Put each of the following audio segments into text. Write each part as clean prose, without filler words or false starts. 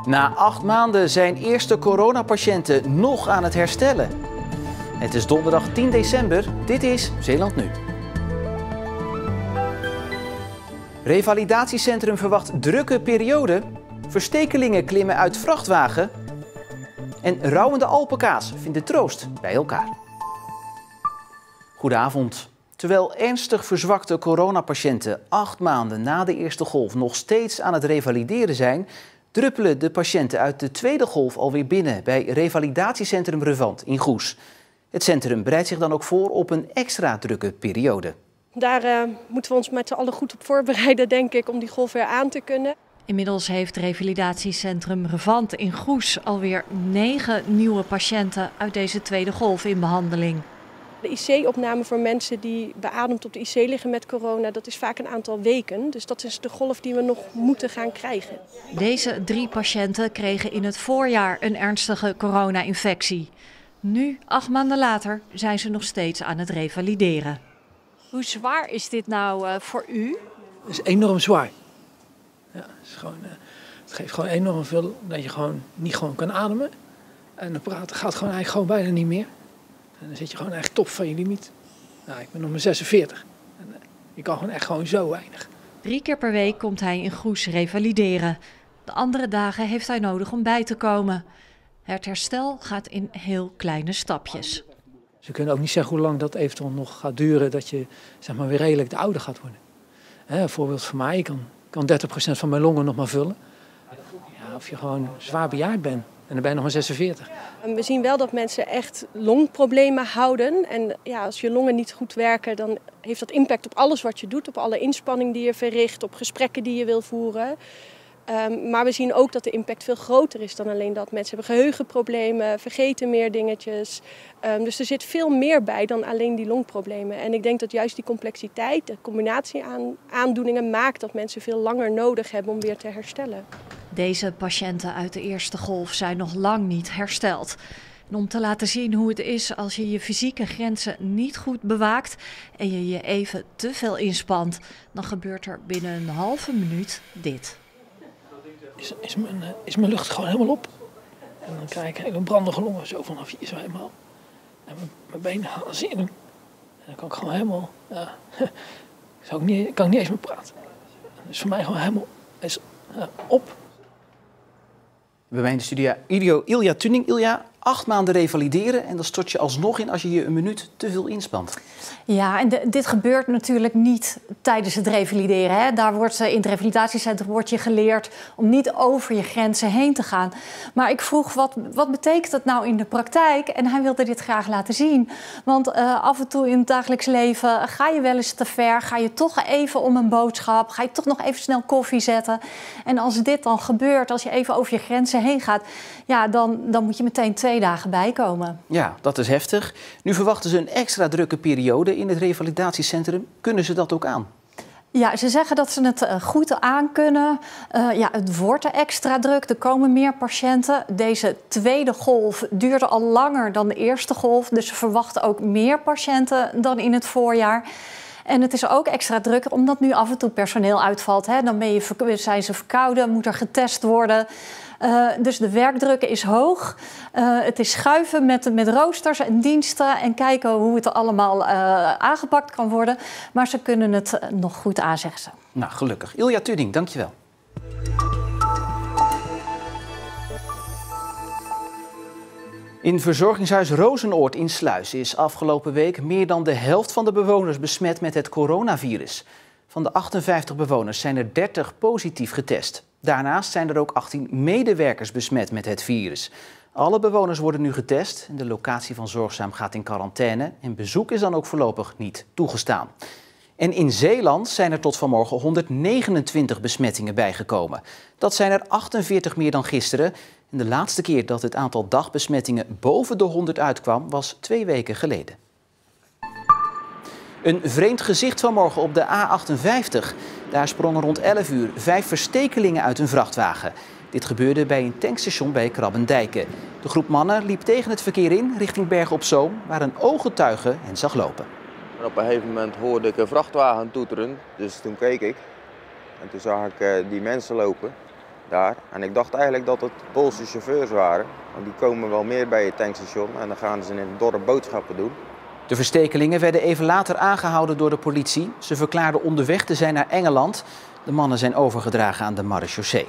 Na 8 maanden zijn eerste coronapatiënten nog aan het herstellen. Het is donderdag 10 december. Dit is Zeeland Nu. Revalidatiecentrum verwacht drukke periode. Verstekelingen klimmen uit vrachtwagen. En rouwende alpaca's vinden troost bij elkaar. Goedenavond. Terwijl ernstig verzwakte coronapatiënten 8 maanden na de eerste golf nog steeds aan het revalideren zijn, druppelen de patiënten uit de tweede golf alweer binnen bij Revalidatiecentrum Revant in Goes. Het centrum bereidt zich dan ook voor op een extra drukke periode. Daar moeten we ons met z'n allen goed op voorbereiden, denk ik, om die golf weer aan te kunnen. Inmiddels heeft Revalidatiecentrum Revant in Goes alweer 9 nieuwe patiënten uit deze tweede golf in behandeling. De IC-opname voor mensen die beademd op de IC liggen met corona, dat is vaak een aantal weken. Dus dat is de golf die we nog moeten gaan krijgen. Deze 3 patiënten kregen in het voorjaar een ernstige corona-infectie. Nu, 8 maanden later, zijn ze nog steeds aan het revalideren. Hoe zwaar is dit nou voor u? Het is enorm zwaar. Ja, het geeft gewoon enorm veel dat je gewoon niet kan ademen. En de praten gaat eigenlijk bijna niet meer. En dan zit je gewoon echt top van je limiet. Nou, ik ben nog maar 46. En je kan gewoon zo weinig. 3 keer per week komt hij in Goes revalideren. De andere dagen heeft hij nodig om bij te komen. Het herstel gaat in heel kleine stapjes. Ze kunnen ook niet zeggen hoe lang dat eventueel nog gaat duren dat je weer redelijk de ouder gaat worden. Een voorbeeld van mij, ik kan 30% van mijn longen nog maar vullen. Ja, of je gewoon zwaar bejaard bent en dan ben je nog maar 46. We zien wel dat mensen echt longproblemen houden. En ja, als je longen niet goed werken, dan heeft dat impact op alles wat je doet. Op alle inspanning die je verricht, op gesprekken die je wil voeren. Maar we zien ook dat de impact veel groter is dan alleen dat. Mensen hebben geheugenproblemen, vergeten meer dingetjes. Dus er zit veel meer bij dan alleen die longproblemen. En ik denk dat juist die complexiteit, de combinatie aan aandoeningen maakt dat mensen veel langer nodig hebben om weer te herstellen. Deze patiënten uit de eerste golf zijn nog lang niet hersteld. En om te laten zien hoe het is als je je fysieke grenzen niet goed bewaakt en je je even te veel inspant, dan gebeurt er binnen een halve minuut dit. Is mijn lucht gewoon helemaal op. En dan krijg ik een brandige longen zo vanaf hier zo helemaal. En mijn benen gaan zin. En dan kan ik gewoon helemaal, kan ik niet eens meer praten. Dus voor mij gewoon helemaal op. Bij mij in de studio Ilja Tuning. Ilja, 8 maanden revalideren en dan stort je alsnog in als je je een minuut te veel inspant. Ja, en dit gebeurt natuurlijk niet tijdens het revalideren. Hè. Daar wordt in het revalidatiecentrum wordt je geleerd om niet over je grenzen heen te gaan. Maar ik vroeg, wat betekent dat nou in de praktijk? En hij wilde dit graag laten zien. Want af en toe in het dagelijks leven ga je wel eens te ver. Ga je toch even om een boodschap. Ga je toch nog even snel koffie zetten. En als dit dan gebeurt, als je even over je grenzen heen gaat, ja, dan moet je meteen 2 dagen bijkomen. Ja, dat is heftig. Nu verwachten ze een extra drukke periode in het revalidatiecentrum. Kunnen ze dat ook aan? Ja, ze zeggen dat ze het goed aan kunnen. Het wordt extra druk. Er komen meer patiënten. Deze tweede golf duurde al langer dan de eerste golf. Dus ze verwachten ook meer patiënten dan in het voorjaar. En het is ook extra druk omdat nu af en toe personeel uitvalt. Hè. Dan zijn ze verkouden, moet er getest worden. Dus de werkdruk is hoog. Het is schuiven met roosters en diensten en kijken hoe het allemaal aangepakt kan worden. Maar ze kunnen het nog goed aan, zeggen ze. Nou, gelukkig. Ilja Tuning, dankjewel. In verzorgingshuis Rozenoord in Sluis is afgelopen week meer dan de helft van de bewoners besmet met het coronavirus. Van de 58 bewoners zijn er 30 positief getest. Daarnaast zijn er ook 18 medewerkers besmet met het virus. Alle bewoners worden nu getest en de locatie van Zorgzaam gaat in quarantaine en bezoek is dan ook voorlopig niet toegestaan. En in Zeeland zijn er tot vanmorgen 129 besmettingen bijgekomen. Dat zijn er 48 meer dan gisteren. En de laatste keer dat het aantal dagbesmettingen boven de 100 uitkwam was 2 weken geleden. Een vreemd gezicht vanmorgen op de A58. Daar sprongen rond 11 uur 5 verstekelingen uit een vrachtwagen. Dit gebeurde bij een tankstation bij Krabbendijken. De groep mannen liep tegen het verkeer in richting Bergen op Zoom, waar een ooggetuige hen zag lopen. En op een gegeven moment hoorde ik een vrachtwagen toeteren, dus toen keek ik. En toen zag ik die mensen lopen. daar. En ik dacht eigenlijk dat het Poolse chauffeurs waren. Want die komen wel meer bij het tankstation en dan gaan ze in het dorp boodschappen doen. De verstekelingen werden even later aangehouden door de politie. Ze verklaarden onderweg te zijn naar Engeland. De mannen zijn overgedragen aan de marechaussee.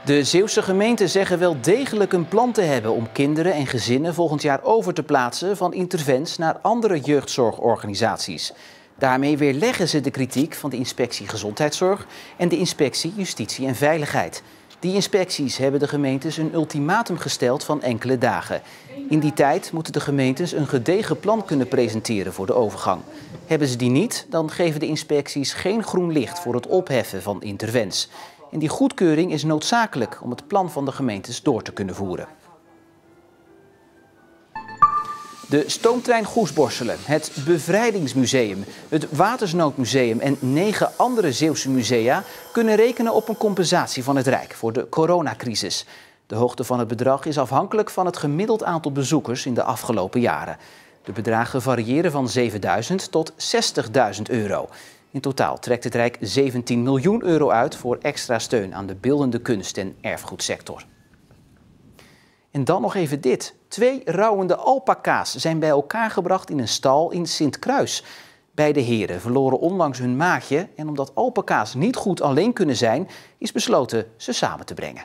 De Zeeuwse gemeenten zeggen wel degelijk een plan te hebben om kinderen en gezinnen volgend jaar over te plaatsen van Intervens naar andere jeugdzorgorganisaties. Daarmee weerleggen ze de kritiek van de Inspectie Gezondheidszorg en de Inspectie Justitie en Veiligheid. Die inspecties hebben de gemeentes een ultimatum gesteld van enkele dagen. In die tijd moeten de gemeentes een gedegen plan kunnen presenteren voor de overgang. Hebben ze die niet, dan geven de inspecties geen groen licht voor het opheffen van Intervens. En die goedkeuring is noodzakelijk om het plan van de gemeentes door te kunnen voeren. De stoomtrein Goesborselen, het Bevrijdingsmuseum, het Watersnoodmuseum en 9 andere Zeeuwse musea kunnen rekenen op een compensatie van het Rijk voor de coronacrisis. De hoogte van het bedrag is afhankelijk van het gemiddeld aantal bezoekers in de afgelopen jaren. De bedragen variëren van 7.000 tot 60.000 euro. In totaal trekt het Rijk 17 miljoen euro uit voor extra steun aan de beeldende kunst- en erfgoedsector. En dan nog even dit. 2 rouwende alpaca's zijn bij elkaar gebracht in een stal in Sint-Kruis. Beide heren verloren onlangs hun maatje en omdat alpaca's niet goed alleen kunnen zijn, is besloten ze samen te brengen.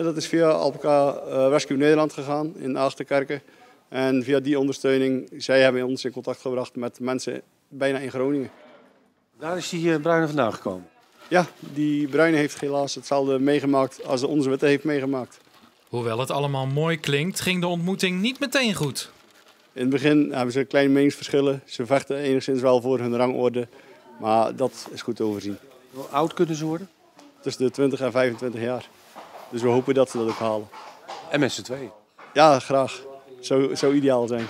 Dat is via Alpaca Rescue Nederland gegaan in Achterkerken. En via die ondersteuning, zij hebben ons in contact gebracht met mensen bijna in Groningen. Daar is die bruine vandaan gekomen? Ja, die bruine heeft helaas hetzelfde meegemaakt als onze witte heeft meegemaakt. Hoewel het allemaal mooi klinkt, ging de ontmoeting niet meteen goed. In het begin hebben ze kleine meningsverschillen. Ze vechten enigszins wel voor hun rangorde, maar dat is goed te overzien. Hoe oud kunnen ze worden? Tussen de 20 en 25 jaar. Dus we hopen dat ze dat ook halen. En met z'n tweeën? Ja, graag. Zou ideaal zijn.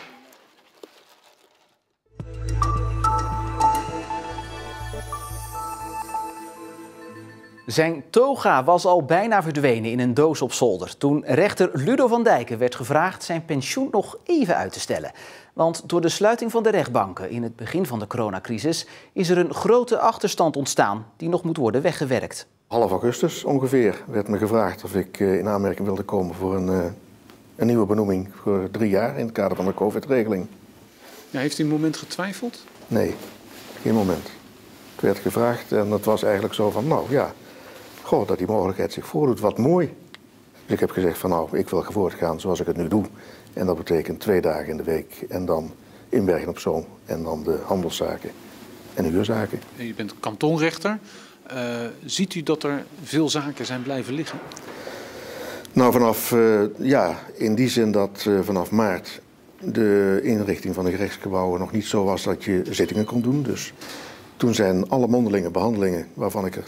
Zijn toga was al bijna verdwenen in een doos op zolder toen rechter Ludo van Dijken werd gevraagd zijn pensioen nog even uit te stellen. Want door de sluiting van de rechtbanken in het begin van de coronacrisis is er een grote achterstand ontstaan die nog moet worden weggewerkt. Half augustus ongeveer werd me gevraagd of ik in aanmerking wilde komen voor een nieuwe benoeming voor 3 jaar in het kader van de COVID-regeling. Ja, heeft u een moment getwijfeld? Nee, geen moment. Het werd gevraagd en het was eigenlijk zo van, nou ja, goh, dat die mogelijkheid zich voordoet, wat mooi. Dus ik heb gezegd van nou, ik wil voortgaan zoals ik het nu doe. En dat betekent 2 dagen in de week en dan in Bergen op Zoom en dan de handelszaken en de huurzaken. U bent kantonrechter. Ziet u dat er veel zaken zijn blijven liggen? Nou, in die zin dat vanaf maart de inrichting van de gerechtsgebouwen nog niet zo was dat je zittingen kon doen. Dus toen zijn alle mondelinge behandelingen, waarvan ik er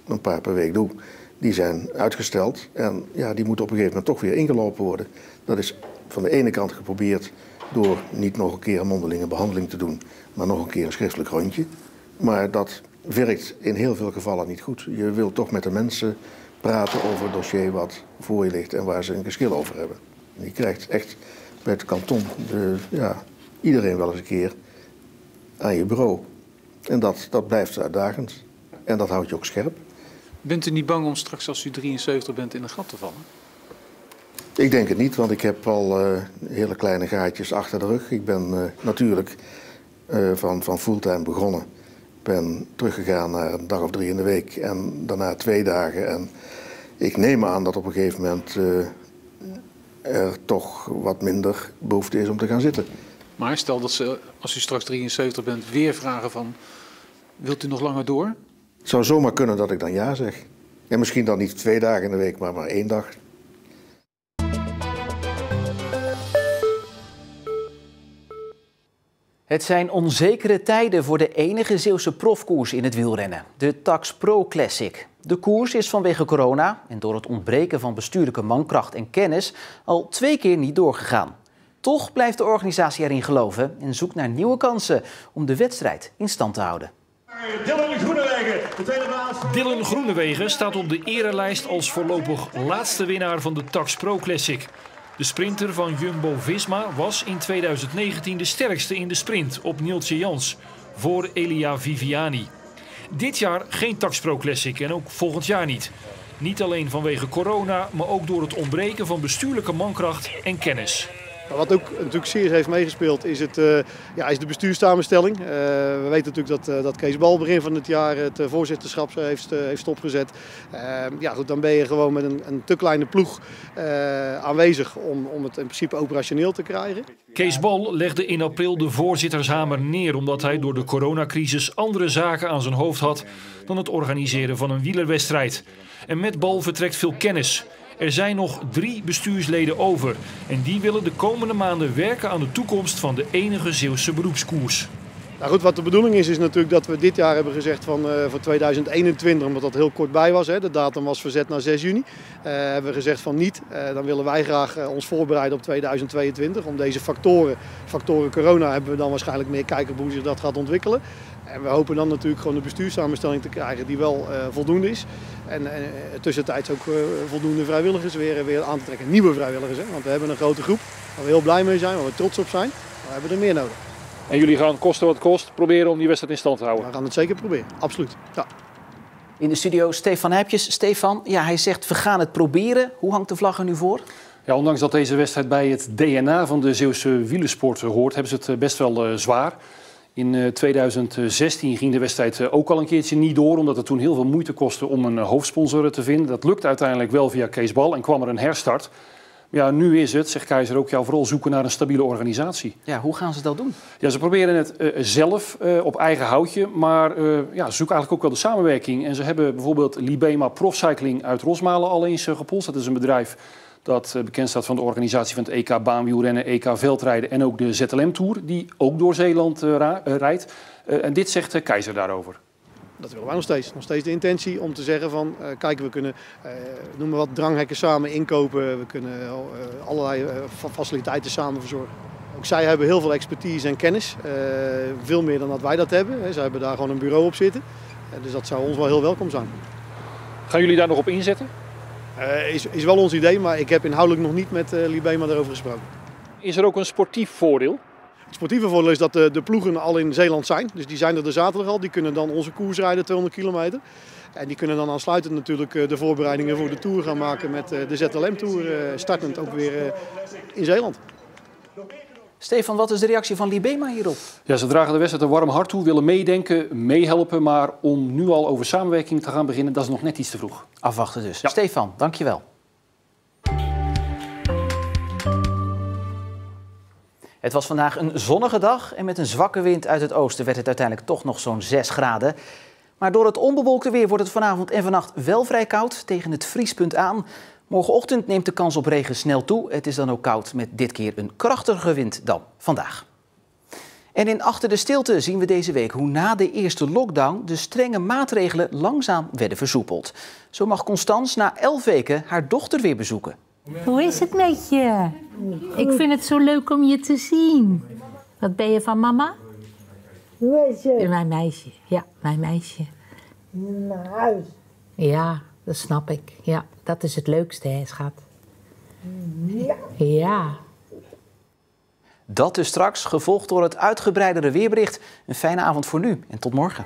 een paar per week doe, die zijn uitgesteld. En ja, die moeten op een gegeven moment toch weer ingelopen worden. Dat is van de ene kant geprobeerd door niet nog een keer een mondelinge behandeling te doen, maar nog een keer een schriftelijk rondje. Maar dat werkt in heel veel gevallen niet goed. Je wil toch met de mensen praten over het dossier wat voor je ligt en waar ze een geschil over hebben. Je krijgt echt bij het kanton iedereen wel eens een keer aan je bureau. En dat blijft uitdagend. En dat houdt je ook scherp. Bent u niet bang om straks als u 73 bent in een gat te vallen? Ik denk het niet, want ik heb al hele kleine gaatjes achter de rug. Ik ben natuurlijk van fulltime begonnen. Ik ben teruggegaan naar een dag of 3 in de week en daarna 2 dagen. En ik neem aan dat op een gegeven moment er toch wat minder behoefte is om te gaan zitten. Maar stel dat ze, als u straks 73 bent, weer vragen van, wilt u nog langer door? Het zou zomaar kunnen dat ik dan ja zeg. En misschien dan niet 2 dagen in de week, maar 1 dag. Het zijn onzekere tijden voor de enige Zeeuwse profkoers in het wielrennen, de Tax Pro Classic. De koers is vanwege corona en door het ontbreken van bestuurlijke mankracht en kennis al 2 keer niet doorgegaan. Toch blijft de organisatie erin geloven en zoekt naar nieuwe kansen om de wedstrijd in stand te houden. Dylan Groenewegen staat op de erelijst als voorlopig laatste winnaar van de Tax Pro Classic. De sprinter van Jumbo-Visma was in 2019 de sterkste in de sprint op Neeltje Jans voor Elia Viviani. Dit jaar geen Tax Pro Classic en ook volgend jaar niet. Niet alleen vanwege corona, maar ook door het ontbreken van bestuurlijke mankracht en kennis. Wat ook natuurlijk zeer heeft meegespeeld is de bestuurssamenstelling. We weten natuurlijk dat Kees Bal begin van het jaar het voorzitterschap heeft stopgezet. Goed, dan ben je gewoon met een te kleine ploeg aanwezig om het in principe operationeel te krijgen. Kees Bal legde in april de voorzittershamer neer omdat hij door de coronacrisis andere zaken aan zijn hoofd had dan het organiseren van een wielerwedstrijd. En met Bal vertrekt veel kennis. Er zijn nog 3 bestuursleden over en die willen de komende maanden werken aan de toekomst van de enige Zeeuwse beroepskoers. Nou goed, wat de bedoeling is natuurlijk dat we dit jaar hebben gezegd voor 2021, omdat dat heel kort bij was. Hè, de datum was verzet naar 6 juni. Hebben we gezegd van niet. Dan willen wij graag ons voorbereiden op 2022. Om deze factoren corona hebben we dan waarschijnlijk meer kijken op hoe zich dat gaat ontwikkelen. En we hopen dan natuurlijk gewoon een bestuurssamenstelling te krijgen die wel voldoende is. En tussentijds ook voldoende vrijwilligers weer aan te trekken. Nieuwe vrijwilligers, hè? Want we hebben een grote groep waar we heel blij mee zijn, waar we trots op zijn. Maar we hebben er meer nodig. En jullie gaan kosten wat het kost proberen om die wedstrijd in stand te houden? We gaan het zeker proberen, absoluut. Ja. In de studio Stefan Heipjes. Stefan, hij zegt we gaan het proberen. Hoe hangt de vlag er nu voor? Ja, ondanks dat deze wedstrijd bij het DNA van de Zeeuwse wielersport hoort, hebben ze het best wel zwaar. In 2016 ging de wedstrijd ook al een keertje niet door, omdat het toen heel veel moeite kostte om een hoofdsponsor te vinden. Dat lukt uiteindelijk wel via Kees Bal en kwam er een herstart. Ja, nu is het, zegt Keizer ook, vooral zoeken naar een stabiele organisatie. Ja, hoe gaan ze dat doen? Ja, ze proberen het zelf op eigen houtje, maar ze zoeken eigenlijk ook wel de samenwerking. En ze hebben bijvoorbeeld Libema Profcycling uit Rosmalen al eens gepolst. Dat is een bedrijf dat bekend staat van de organisatie van het EK baanwielrennen, EK veldrijden en ook de ZLM Tour, die ook door Zeeland rijdt. En dit zegt Keizer daarover. Dat willen wij nog steeds. Nog steeds de intentie om te zeggen van, kijk, we kunnen noem maar wat dranghekken samen inkopen. We kunnen allerlei faciliteiten samen verzorgen. Ook zij hebben heel veel expertise en kennis. Veel meer dan dat wij dat hebben. Zij hebben daar gewoon een bureau op zitten. Dus dat zou ons wel heel welkom zijn. Gaan jullie daar nog op inzetten? Is wel ons idee, maar ik heb inhoudelijk nog niet met Libema daarover gesproken. Is er ook een sportief voordeel? Het sportieve voordeel is dat de ploegen al in Zeeland zijn. Dus die zijn er de zaterdag al. Die kunnen dan onze koers rijden, 200 kilometer. En die kunnen dan aansluitend natuurlijk de voorbereidingen voor de Tour gaan maken met de ZLM Tour. Startend ook weer in Zeeland. Stefan, wat is de reactie van Libema hierop? Ja, ze dragen de wedstrijd een warm hart toe, willen meedenken, meehelpen. Maar om nu al over samenwerking te gaan beginnen, dat is nog net iets te vroeg. Afwachten dus. Ja. Stefan, dankjewel. Het was vandaag een zonnige dag en met een zwakke wind uit het oosten werd het uiteindelijk toch nog zo'n 6 graden. Maar door het onbewolkte weer wordt het vanavond en vannacht wel vrij koud, tegen het vriespunt aan. Morgenochtend neemt de kans op regen snel toe. Het is dan ook koud met dit keer een krachtiger wind dan vandaag. En in Achter de Stilte zien we deze week hoe na de eerste lockdown de strenge maatregelen langzaam werden versoepeld. Zo mag Constance na 11 weken haar dochter weer bezoeken. Hoe is het met je? Ik vind het zo leuk om je te zien. Wat ben je van mama? Meisje. Mijn meisje, ja, mijn meisje. Naar huis. Ja, dat snap ik. Ja, dat is het leukste, hè, schat? Ja. Ja. Dat dus straks, gevolgd door het uitgebreidere weerbericht. Een fijne avond voor nu en tot morgen.